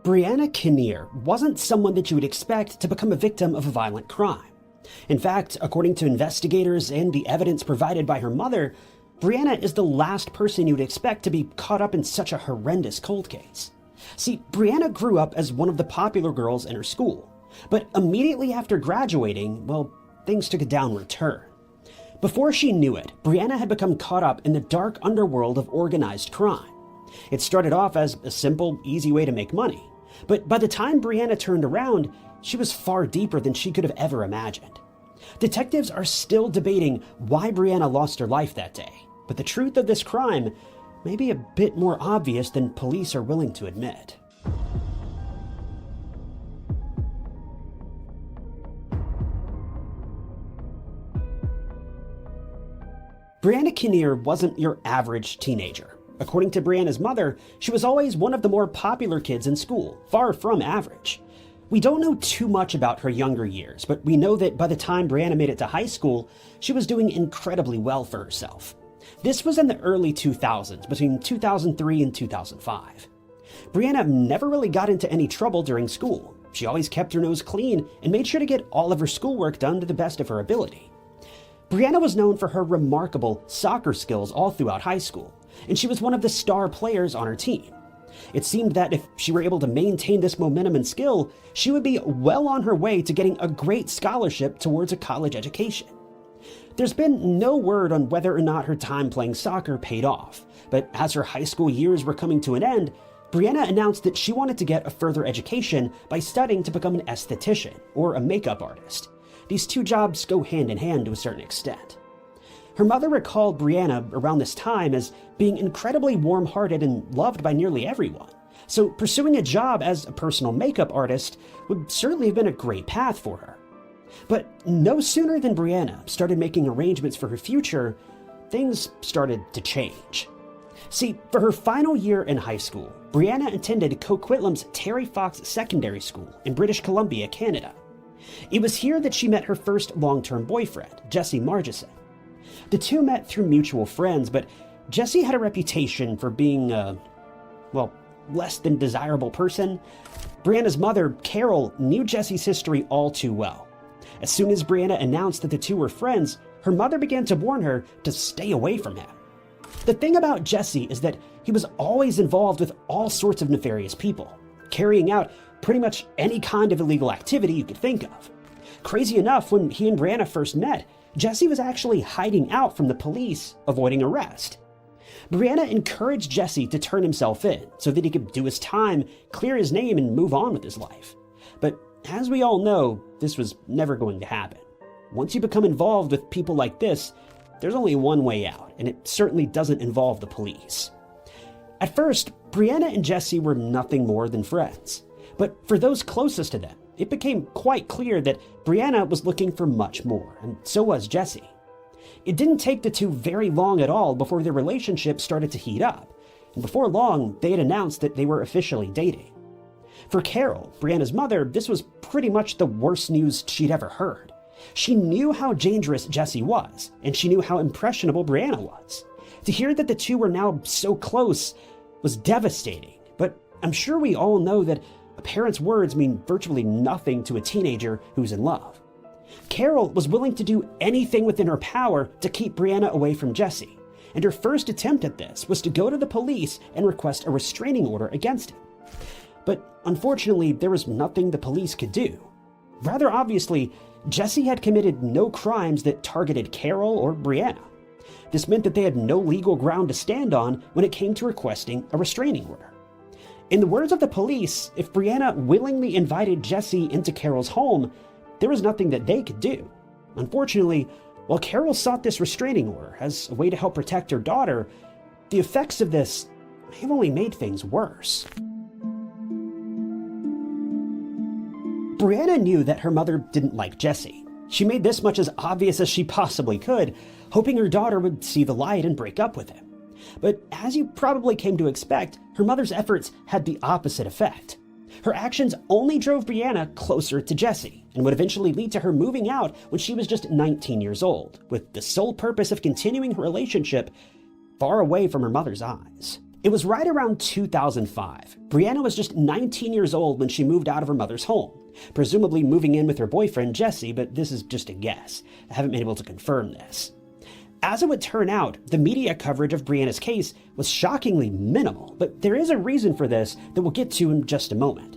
Brianna Kinnear wasn't someone that you would expect to become a victim of a violent crime. In fact, according to investigators and the evidence provided by her mother, Brianna is the last person you would expect to be caught up in such a horrendous cold case. See, Brianna grew up as one of the popular girls in her school, but immediately after graduating, well, things took a downward turn. Before she knew it, Brianna had become caught up in the dark underworld of organized crime. It started off as a simple, easy way to make money, but by the time Brianna turned around, she was far deeper than she could have ever imagined. Detectives are still debating why Brianna lost her life that day, but the truth of this crime may be a bit more obvious than police are willing to admit. Brianna Kinnear wasn't your average teenager. According to Brianna's mother, she was always one of the more popular kids in school, far from average. We don't know too much about her younger years, but we know that by the time Brianna made it to high school, she was doing incredibly well for herself. This was in the early 2000s, between 2003 and 2005. Brianna never really got into any trouble during school. She always kept her nose clean and made sure to get all of her schoolwork done to the best of her ability. Brianna was known for her remarkable soccer skills all throughout high school, and she was one of the star players on her team. It seemed that if she were able to maintain this momentum and skill, she would be well on her way to getting a great scholarship towards a college education. There's been no word on whether or not her time playing soccer paid off, but as her high school years were coming to an end, Brianna announced that she wanted to get a further education by studying to become an esthetician or a makeup artist. These two jobs go hand in hand to a certain extent. Her mother recalled Brianna around this time as being incredibly warm-hearted and loved by nearly everyone, so pursuing a job as a personal makeup artist would certainly have been a great path for her. But no sooner than Brianna started making arrangements for her future, things started to change. See, for her final year in high school, Brianna attended Coquitlam's Terry Fox Secondary School in British Columbia, Canada. It was here that she met her first long-term boyfriend, Jesse Margison. The two met through mutual friends, but Jesse had a reputation for being less than desirable person. Brianna's mother, Carol, knew Jesse's history all too well. As soon as Brianna announced that the two were friends, her mother began to warn her to stay away from him. The thing about Jesse is that he was always involved with all sorts of nefarious people, carrying out pretty much any kind of illegal activity you could think of. Crazy enough, when he and Brianna first met, Jesse was actually hiding out from the police, avoiding arrest. Brianna encouraged Jesse to turn himself in so that he could do his time, clear his name, and move on with his life. But as we all know, this was never going to happen. Once you become involved with people like this, there's only one way out, and it certainly doesn't involve the police. At first, Brianna and Jesse were nothing more than friends. But for those closest to them, it became quite clear that Brianna was looking for much more, and so was Jesse. It didn't take the two very long at all before their relationship started to heat up, and before long, they had announced that they were officially dating. For Carol, Brianna's mother, this was pretty much the worst news she'd ever heard. She knew how dangerous Jesse was, and she knew how impressionable Brianna was. To hear that the two were now so close was devastating, but I'm sure we all know that a parent's words mean virtually nothing to a teenager who's in love. Carol was willing to do anything within her power to keep Brianna away from Jesse, and her first attempt at this was to go to the police and request a restraining order against him. But unfortunately, there was nothing the police could do. Rather obviously, Jesse had committed no crimes that targeted Carol or Brianna. This meant that they had no legal ground to stand on when it came to requesting a restraining order. In the words of the police, if Brianna willingly invited Jesse into Carol's home, there was nothing that they could do. Unfortunately, while Carol sought this restraining order as a way to help protect her daughter, the effects of this may have only made things worse. Brianna knew that her mother didn't like Jesse. She made this much as obvious as she possibly could, hoping her daughter would see the light and break up with him. But as you probably came to expect, her mother's efforts had the opposite effect. Her actions only drove Brianna closer to Jesse, and would eventually lead to her moving out when she was just 19 years old, with the sole purpose of continuing her relationship far away from her mother's eyes. It was right around 2005. Brianna was just 19 years old when she moved out of her mother's home, presumably moving in with her boyfriend Jesse, but this is just a guess. I haven't been able to confirm this. As it would turn out, the media coverage of Brianna's case was shockingly minimal, but there is a reason for this that we'll get to in just a moment.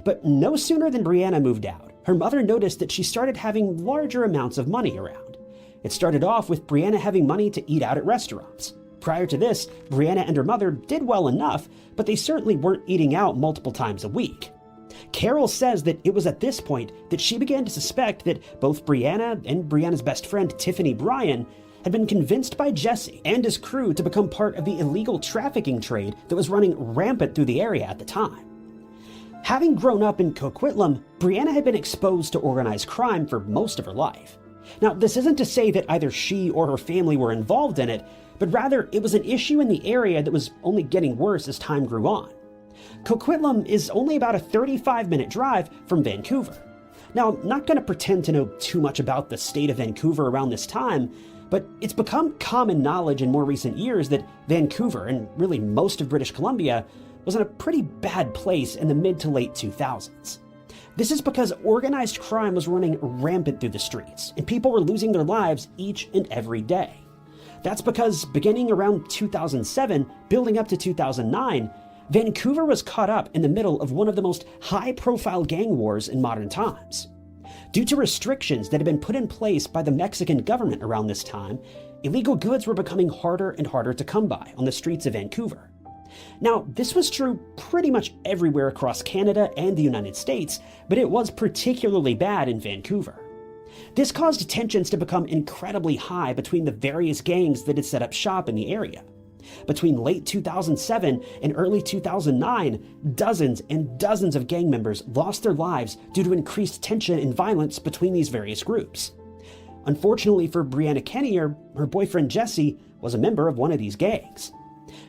But no sooner than Brianna moved out, her mother noticed that she started having larger amounts of money around. It started off with Brianna having money to eat out at restaurants. Prior to this, Brianna and her mother did well enough, but they certainly weren't eating out multiple times a week. Carol says that it was at this point that she began to suspect that both Brianna and Brianna's best friend Tiffany Bryan had been convinced by Jesse and his crew to become part of the illegal trafficking trade that was running rampant through the area at the time. Having grown up in Coquitlam, Brianna had been exposed to organized crime for most of her life. Now, this isn't to say that either she or her family were involved in it, but rather it was an issue in the area that was only getting worse as time grew on. Coquitlam is only about a 35-minute drive from Vancouver. Now, I'm not going to pretend to know too much about the state of Vancouver around this time, but it's become common knowledge in more recent years that Vancouver, and really most of British Columbia, was in a pretty bad place in the mid to late 2000s. This is because organized crime was running rampant through the streets, and people were losing their lives each and every day. That's because beginning around 2007, building up to 2009, Vancouver was caught up in the middle of one of the most high-profile gang wars in modern times. Due to restrictions that had been put in place by the Mexican government around this time, illegal goods were becoming harder and harder to come by on the streets of Vancouver. Now, this was true pretty much everywhere across Canada and the United States, but it was particularly bad in Vancouver. This caused tensions to become incredibly high between the various gangs that had set up shop in the area. Between late 2007 and early 2009, dozens and dozens of gang members lost their lives due to increased tension and violence between these various groups. Unfortunately for Brianna Kinnear, her boyfriend Jesse was a member of one of these gangs.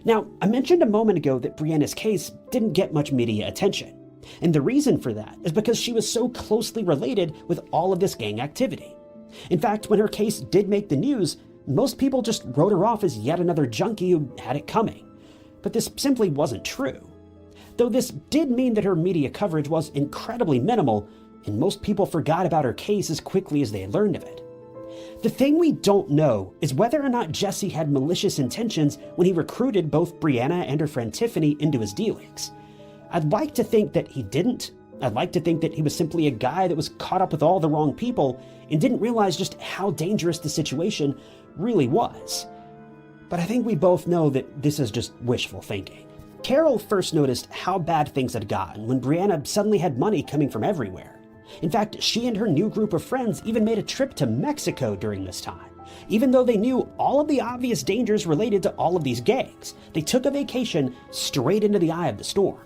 Now, I mentioned a moment ago that Brianna's case didn't get much media attention, and the reason for that is because she was so closely related with all of this gang activity. In fact, when her case did make the news, most people just wrote her off as yet another junkie who had it coming. But this simply wasn't true. Though this did mean that her media coverage was incredibly minimal, and most people forgot about her case as quickly as they had learned of it. The thing we don't know is whether or not Jesse had malicious intentions when he recruited both Brianna and her friend Tiffany into his dealings. I'd like to think that he didn't. I'd like to think that he was simply a guy that was caught up with all the wrong people and didn't realize just how dangerous the situation really was. But I think we both know that this is just wishful thinking. Carol first noticed how bad things had gotten when Brianna suddenly had money coming from everywhere. In fact, she and her new group of friends even made a trip to Mexico during this time. Even though they knew all of the obvious dangers related to all of these gangs, they took a vacation straight into the eye of the storm.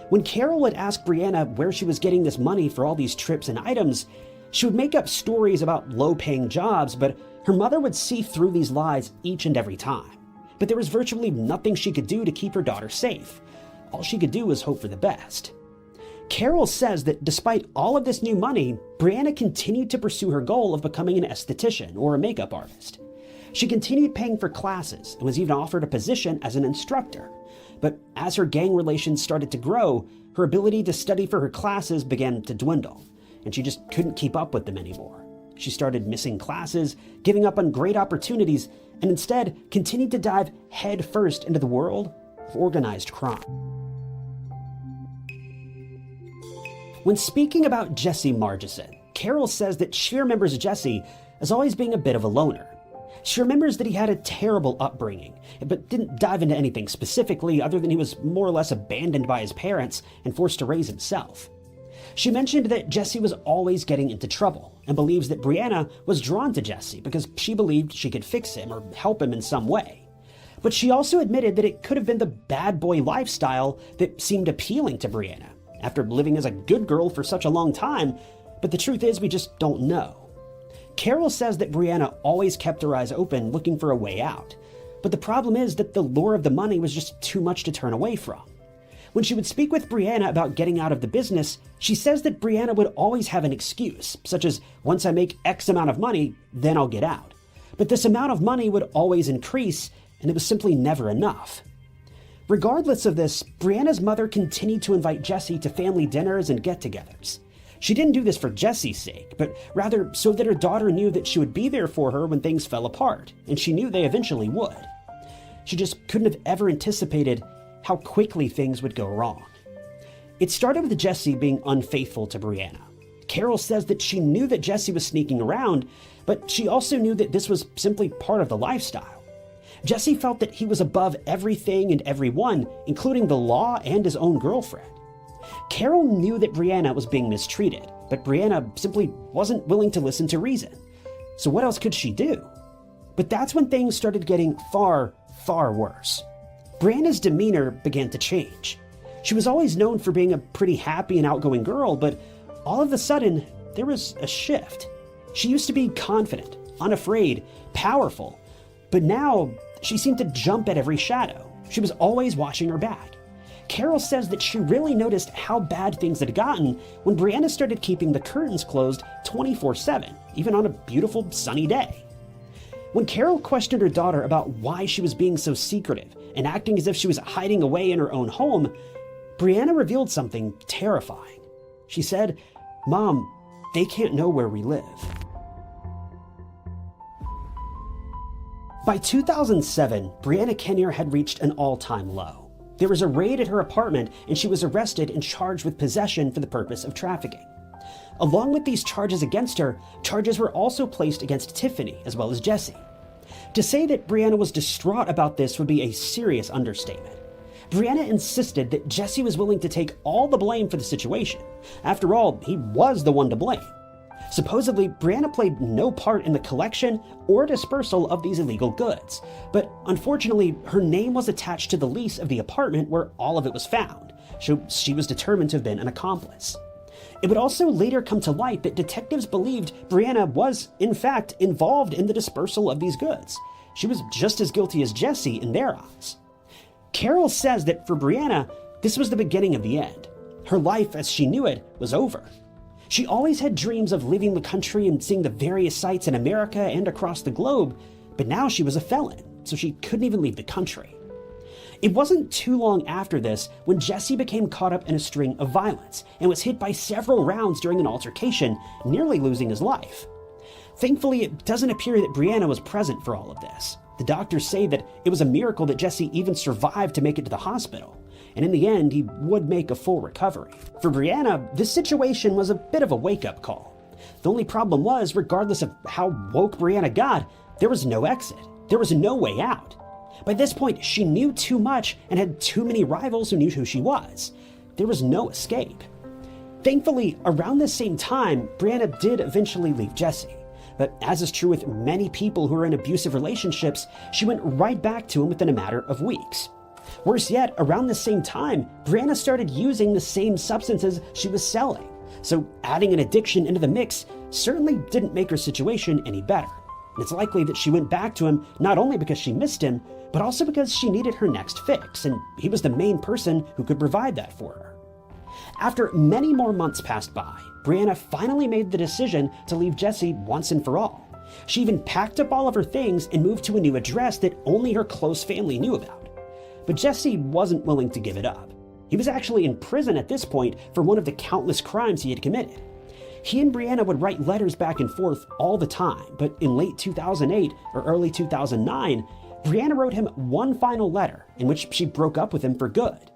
When Carol would ask Brianna where she was getting this money for all these trips and items, she would make up stories about low-paying jobs, but her mother would see through these lies each and every time. But there was virtually nothing she could do to keep her daughter safe. All she could do was hope for the best. Carol says that despite all of this new money, Brianna continued to pursue her goal of becoming an esthetician or a makeup artist. She continued paying for classes and was even offered a position as an instructor. But as her gang relations started to grow, her ability to study for her classes began to dwindle, and she just couldn't keep up with them anymore. She started missing classes, giving up on great opportunities, and instead continued to dive headfirst into the world of organized crime. When speaking about Jesse Margison, Carol says that she remembers Jesse as always being a bit of a loner. She remembers that he had a terrible upbringing, but didn't dive into anything specifically other than he was more or less abandoned by his parents and forced to raise himself. She mentioned that Jesse was always getting into trouble and believes that Brianna was drawn to Jesse because she believed she could fix him or help him in some way. But she also admitted that it could have been the bad boy lifestyle that seemed appealing to Brianna after living as a good girl for such a long time, but the truth is we just don't know. Carol says that Brianna always kept her eyes open looking for a way out, but the problem is that the lure of the money was just too much to turn away from. When she would speak with Brianna about getting out of the business, she says that Brianna would always have an excuse, such as, once I make X amount of money, then I'll get out. But this amount of money would always increase, and it was simply never enough. Regardless of this, Brianna's mother continued to invite Jesse to family dinners and get-togethers. She didn't do this for Jesse's sake, but rather so that her daughter knew that she would be there for her when things fell apart, and she knew they eventually would. She just couldn't have ever anticipated how quickly things would go wrong. It started with Jesse being unfaithful to Brianna. Carol says that she knew that Jesse was sneaking around, but she also knew that this was simply part of the lifestyle. Jesse felt that he was above everything and everyone, including the law and his own girlfriend. Carol knew that Brianna was being mistreated, but Brianna simply wasn't willing to listen to reason. So what else could she do? But that's when things started getting far, far worse. Brianna's demeanor began to change. She was always known for being a pretty happy and outgoing girl, but all of a sudden, there was a shift. She used to be confident, unafraid, powerful, but now she seemed to jump at every shadow. She was always watching her back. Carol says that she really noticed how bad things had gotten when Brianna started keeping the curtains closed 24/7, even on a beautiful sunny day. When Carol questioned her daughter about why she was being so secretive and acting as if she was hiding away in her own home, Brianna revealed something terrifying. She said, "Mom, they can't know where we live." By 2007, Brianna Kinnear had reached an all-time low. There was a raid at her apartment, and she was arrested and charged with possession for the purpose of trafficking. Along with these charges against her, charges were also placed against Tiffany as well as Jesse. To say that Brianna was distraught about this would be a serious understatement. Brianna insisted that Jesse was willing to take all the blame for the situation. After all, he was the one to blame. Supposedly, Brianna played no part in the collection or dispersal of these illegal goods, but unfortunately, her name was attached to the lease of the apartment where all of it was found, so she was determined to have been an accomplice. It would also later come to light that detectives believed Brianna was, in fact, involved in the dispersal of these goods. She was just as guilty as Jesse in their eyes. Carol says that for Brianna, this was the beginning of the end. Her life, as she knew it, was over. She always had dreams of leaving the country and seeing the various sights in America and across the globe, but now she was a felon, so she couldn't even leave the country. It wasn't too long after this when Jesse became caught up in a string of violence and was hit by several rounds during an altercation, nearly losing his life. Thankfully, it doesn't appear that Brianna was present for all of this. The doctors say that it was a miracle that Jesse even survived to make it to the hospital, and in the end, he would make a full recovery. For Brianna, this situation was a bit of a wake-up call. The only problem was, regardless of how woke Brianna got, there was no exit. There was no way out. By this point, she knew too much and had too many rivals who knew who she was. There was no escape. Thankfully, around the same time, Brianna did eventually leave Jesse. But as is true with many people who are in abusive relationships, she went right back to him within a matter of weeks. Worse yet, around the same time, Brianna started using the same substances she was selling. So adding an addiction into the mix certainly didn't make her situation any better. And it's likely that she went back to him not only because she missed him, but also because she needed her next fix, and he was the main person who could provide that for her. After many more months passed by, Brianna finally made the decision to leave Jesse once and for all. She even packed up all of her things and moved to a new address that only her close family knew about. But Jesse wasn't willing to give it up. He was actually in prison at this point for one of the countless crimes he had committed. He and Brianna would write letters back and forth all the time, but in late 2008 or early 2009, Brianna wrote him one final letter in which she broke up with him for good.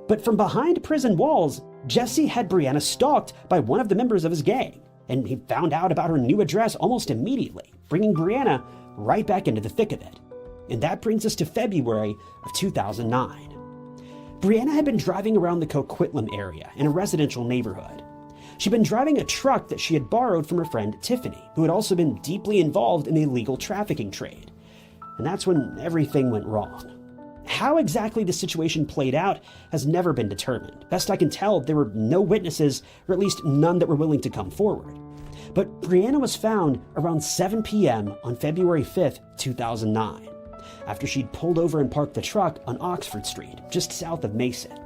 But from behind prison walls, Jesse had Brianna stalked by one of the members of his gang, and he found out about her new address almost immediately, bringing Brianna right back into the thick of it. And that brings us to February of 2009. Brianna had been driving around the Coquitlam area in a residential neighborhood. She'd been driving a truck that she had borrowed from her friend Tiffany, who had also been deeply involved in the illegal trafficking trade. And that's when everything went wrong. How exactly the situation played out has never been determined. Best I can tell, there were no witnesses, or at least none that were willing to come forward. But Brianna was found around 7 p.m. on February 5th, 2009, after she'd pulled over and parked the truck on Oxford Street, just south of Mason.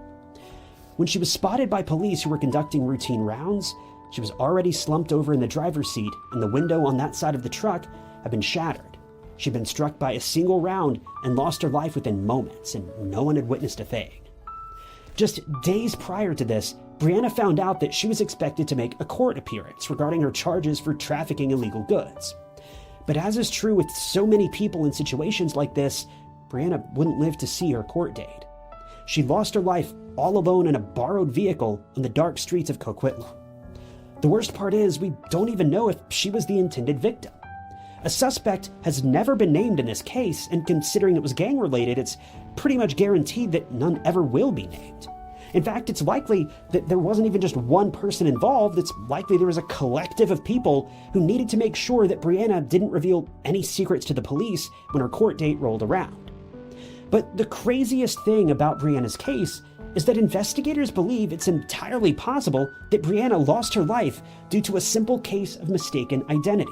When she was spotted by police who were conducting routine rounds, she was already slumped over in the driver's seat, and the window on that side of the truck had been shattered. She'd been struck by a single round and lost her life within moments, and no one had witnessed a thing. Just days prior to this, Brianna found out that she was expected to make a court appearance regarding her charges for trafficking illegal goods. But as is true with so many people in situations like this, Brianna wouldn't live to see her court date. She lost her life all alone in a borrowed vehicle on the dark streets of Coquitlam. The worst part is, we don't even know if she was the intended victim. A suspect has never been named in this case, and considering it was gang-related, it's pretty much guaranteed that none ever will be named. In fact, it's likely that there wasn't even just one person involved. It's likely there was a collective of people who needed to make sure that Brianna didn't reveal any secrets to the police when her court date rolled around. But the craziest thing about Brianna's case is that investigators believe it's entirely possible that Brianna lost her life due to a simple case of mistaken identity.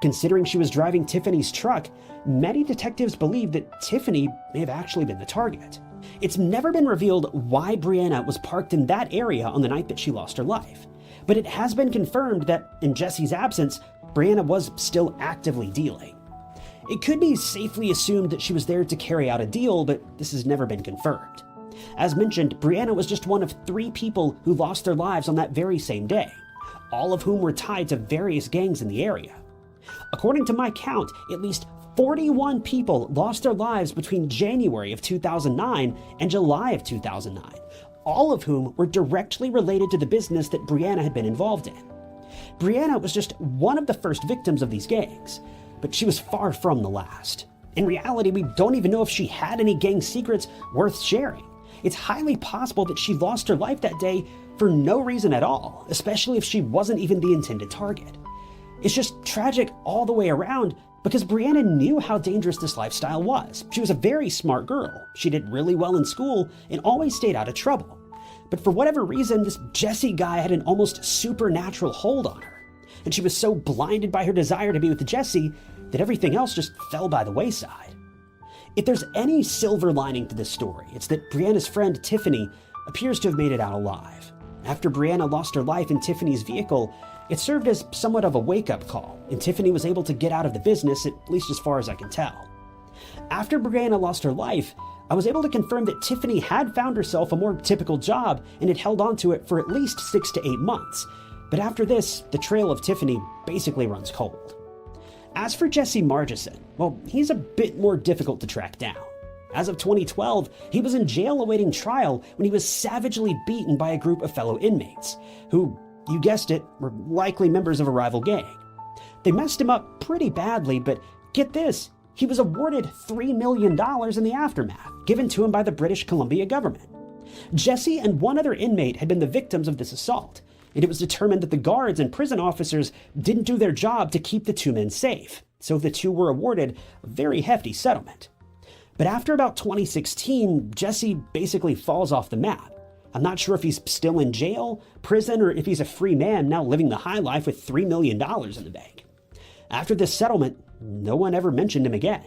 Considering she was driving Tiffany's truck, many detectives believe that Tiffany may have actually been the target. It's never been revealed why Brianna was parked in that area on the night that she lost her life, but it has been confirmed that in Jesse's absence, Brianna was still actively dealing. It could be safely assumed that she was there to carry out a deal, but this has never been confirmed. As mentioned, Brianna was just one of 3 people who lost their lives on that very same day, all of whom were tied to various gangs in the area. According to my count, at least 41 people lost their lives between January of 2009 and July of 2009, all of whom were directly related to the business that Brianna had been involved in. Brianna was just one of the first victims of these gangs, but she was far from the last. In reality, we don't even know if she had any gang secrets worth sharing. It's highly possible that she lost her life that day for no reason at all, especially if she wasn't even the intended target. It's just tragic all the way around because Brianna knew how dangerous this lifestyle was. She was a very smart girl. She did really well in school and always stayed out of trouble. But for whatever reason, this Jesse guy had an almost supernatural hold on her. And she was so blinded by her desire to be with Jesse that everything else just fell by the wayside. If there's any silver lining to this story, it's that Brianna's friend Tiffany appears to have made it out alive. After Brianna lost her life in Tiffany's vehicle, it served as somewhat of a wake-up call, and Tiffany was able to get out of the business, at least as far as I can tell. After Brianna lost her life, I was able to confirm that Tiffany had found herself a more typical job and had held on to it for at least 6 to 8 months. But after this, the trail of Tiffany basically runs cold. As for Jesse Margison, well, he's a bit more difficult to track down. As of 2012, he was in jail awaiting trial when he was savagely beaten by a group of fellow inmates, who, you guessed it, were likely members of a rival gang. They messed him up pretty badly, but get this, he was awarded $3 million in the aftermath, given to him by the British Columbia government. Jesse and one other inmate had been the victims of this assault, and it was determined that the guards and prison officers didn't do their job to keep the 2 men safe, so the 2 were awarded a very hefty settlement. But after about 2016, Jesse basically falls off the map. I'm not sure if he's still in jail, prison, or if he's a free man now living the high life with $3 million in the bank. After this settlement, no one ever mentioned him again.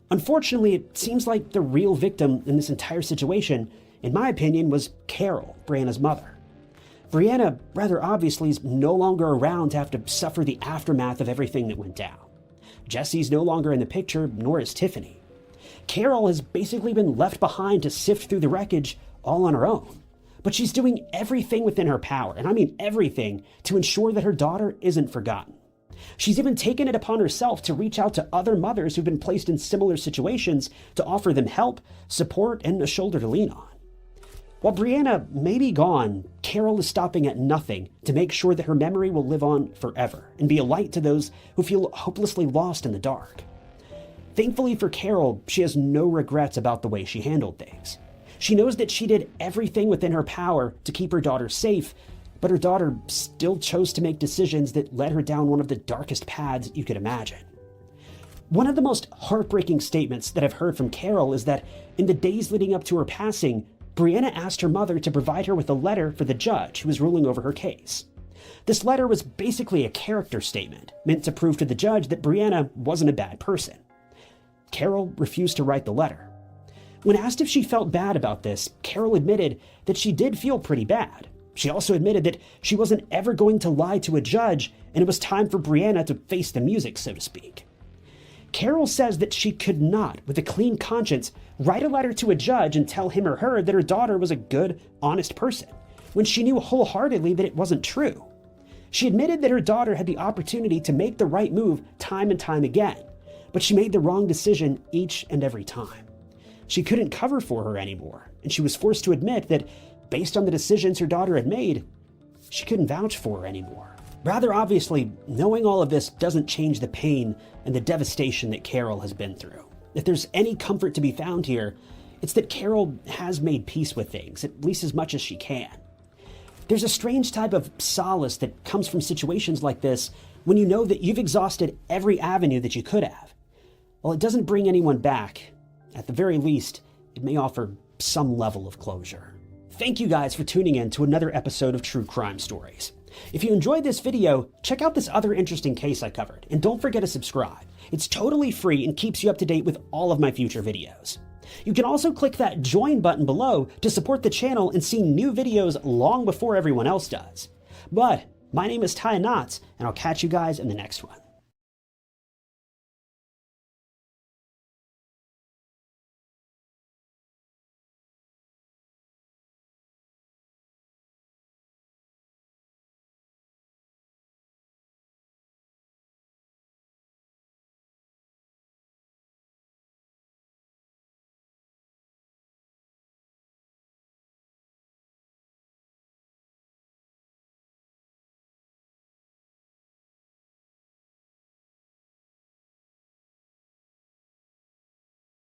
Unfortunately, it seems like the real victim in this entire situation, in my opinion, was Carol, Brianna's mother. Brianna, rather obviously, is no longer around to have to suffer the aftermath of everything that went down. Jesse's no longer in the picture, nor is Tiffany. Carol has basically been left behind to sift through the wreckage all on her own. But she's doing everything within her power, and I mean everything, to ensure that her daughter isn't forgotten. She's even taken it upon herself to reach out to other mothers who've been placed in similar situations to offer them help, support, and a shoulder to lean on. While Brianna may be gone, Carol is stopping at nothing to make sure that her memory will live on forever and be a light to those who feel hopelessly lost in the dark. Thankfully for Carol, she has no regrets about the way she handled things. She knows that she did everything within her power to keep her daughter safe, but her daughter still chose to make decisions that led her down one of the darkest paths you could imagine. One of the most heartbreaking statements that I've heard from Carol is that in the days leading up to her passing, Brianna asked her mother to provide her with a letter for the judge who was ruling over her case. This letter was basically a character statement, meant to prove to the judge that Brianna wasn't a bad person. Carol refused to write the letter. When asked if she felt bad about this, Carol admitted that she did feel pretty bad. She also admitted that she wasn't ever going to lie to a judge, and it was time for Brianna to face the music, so to speak. Carol says that she could not, with a clean conscience, write a letter to a judge and tell him or her that her daughter was a good, honest person, when she knew wholeheartedly that it wasn't true. She admitted that her daughter had the opportunity to make the right move time and time again, but she made the wrong decision each and every time. She couldn't cover for her anymore, and she was forced to admit that, based on the decisions her daughter had made, she couldn't vouch for her anymore. Rather obviously, knowing all of this doesn't change the pain and the devastation that Carol has been through. If there's any comfort to be found here, it's that Carol has made peace with things, at least as much as she can. There's a strange type of solace that comes from situations like this when you know that you've exhausted every avenue that you could have. While it doesn't bring anyone back, at the very least, it may offer some level of closure. Thank you guys for tuning in to another episode of True Crime Stories. If you enjoyed this video, check out this other interesting case I covered, and don't forget to subscribe. It's totally free and keeps you up to date with all of my future videos. You can also click that join button below to support the channel and see new videos long before everyone else does. But my name is Ty Knotts, and I'll catch you guys in the next one.